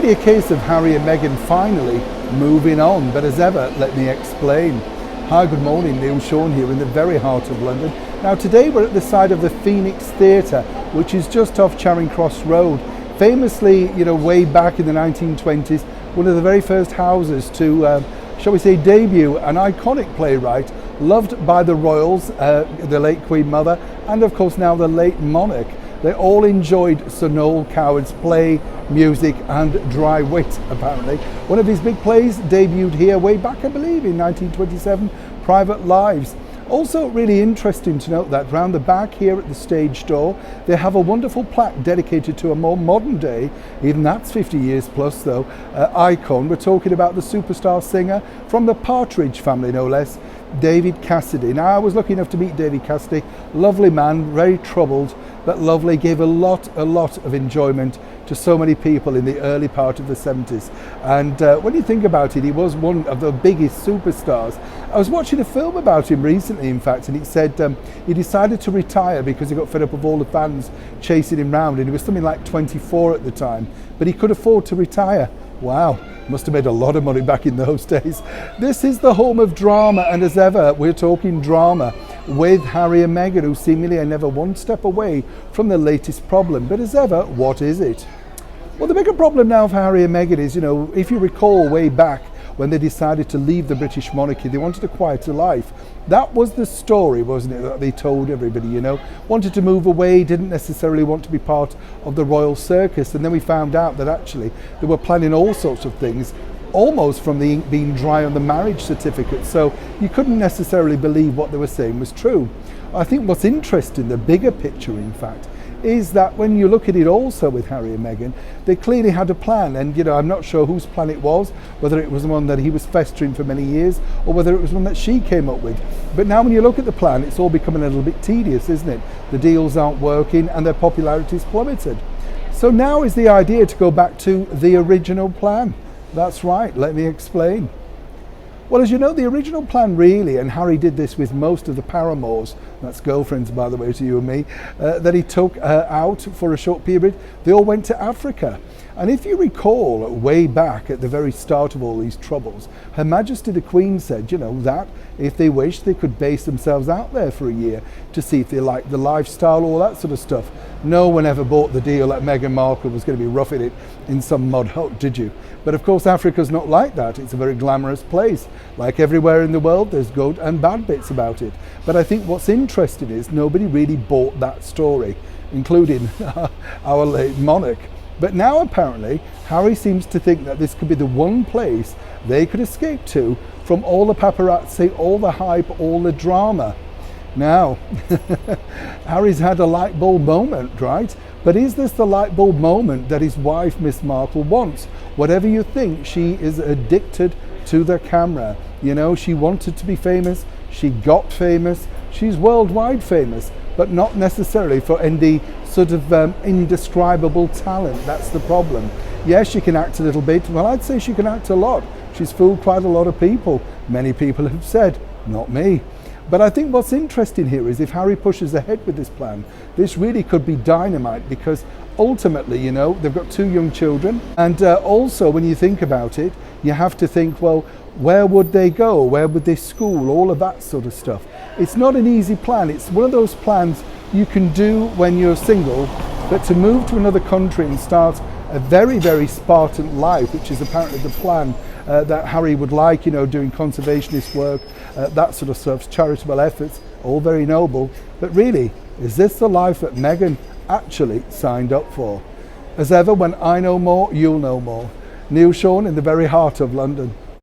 be a case of Harry and Meghan finally moving on, but as ever, let me explain. Hi, good morning, Neil Sean here in the very heart of London. Now today we're at the side of the Phoenix Theatre, which is just off Charing Cross Road. Famously, way back in the 1920s, one of the very first houses to, shall we say, debut an iconic playwright, loved by the royals, the late Queen Mother, and of course now the late monarch. They all enjoyed Sir Noel Coward's play, music and dry wit, apparently. One of his big plays debuted here way back, I believe, in 1927, Private Lives. Also really interesting to note that round the back here at the stage door, they have a wonderful plaque dedicated to a more modern day, even that's 50 years plus though, icon. We're talking about the superstar singer from the Partridge Family, no less, David Cassidy. Now I was lucky enough to meet David Cassidy, lovely man, very troubled, but lovely, gave a lot of enjoyment to so many people in the early part of the 70s. And when you think about it, he was one of the biggest superstars. I was watching a film about him recently, in fact, and it said he decided to retire because he got fed up of all the fans chasing him round, and he was something like 24 at the time, but he could afford to retire. Wow, must have made a lot of money back in those days. This is the home of drama, and as ever, we're talking drama with Harry and Meghan, who seemingly are never one step away from the latest problem. But as ever, what is it? Well, the bigger problem now for Harry and Meghan is, if you recall way back when they decided to leave the British monarchy, they wanted a quieter life. That was the story, wasn't it, that they told everybody, wanted to move away, didn't necessarily want to be part of the royal circus. And then we found out that actually they were planning all sorts of things, almost from the ink being dry on the marriage certificate. So you couldn't necessarily believe what they were saying was true. I think what's interesting, the bigger picture in fact, is that when you look at it also with Harry and Meghan, they clearly had a plan, and I'm not sure whose plan it was, whether it was the one that he was festering for many years or whether it was one that she came up with. But now when you look at the plan, it's all becoming a little bit tedious, isn't it? The deals aren't working and their popularity's plummeted. So now is the idea to go back to the original plan. That's right, let me explain. Well, as you know, the original plan really, and Harry did this with most of the paramours, that's girlfriends by the way to you and me, that he took out for a short period, they all went to Africa. And if you recall, way back at the very start of all these troubles, Her Majesty the Queen said, that if they wished, they could base themselves out there for a year to see if they liked the lifestyle, all that sort of stuff. No one ever bought the deal that Meghan Markle was going to be roughing it in some mud hut, did you? But of course, Africa's not like that. It's a very glamorous place. Like everywhere in the world, there's good and bad bits about it. But I think what's interesting is nobody really bought that story, including our late monarch. But now apparently, Harry seems to think that this could be the one place they could escape to from all the paparazzi, all the hype, all the drama. Now, Harry's had a light bulb moment, right? But is this the light bulb moment that his wife, Miss Markle, wants? Whatever you think, she is addicted to the camera. She wanted to be famous, she got famous, she's worldwide famous, but not necessarily for any sort of indescribable talent. That's the problem. Yes, she can act a little bit. Well, I'd say she can act a lot. She's fooled quite a lot of people. Many people have said, not me. But I think what's interesting here is if Harry pushes ahead with this plan, this really could be dynamite, because ultimately, they've got 2 young children. And also, when you think about it, you have to think, well, where would they go? Where would they school? All of that sort of stuff. It's not an easy plan. It's one of those plans you can do when you're single, but to move to another country and start a very, very Spartan life, which is apparently the plan that Harry would like, doing conservationist work, that sort of stuff, charitable efforts, all very noble. But really, is this the life that Meghan actually signed up for? As ever, when I know more, you'll know more. Neil Sean in the very heart of London.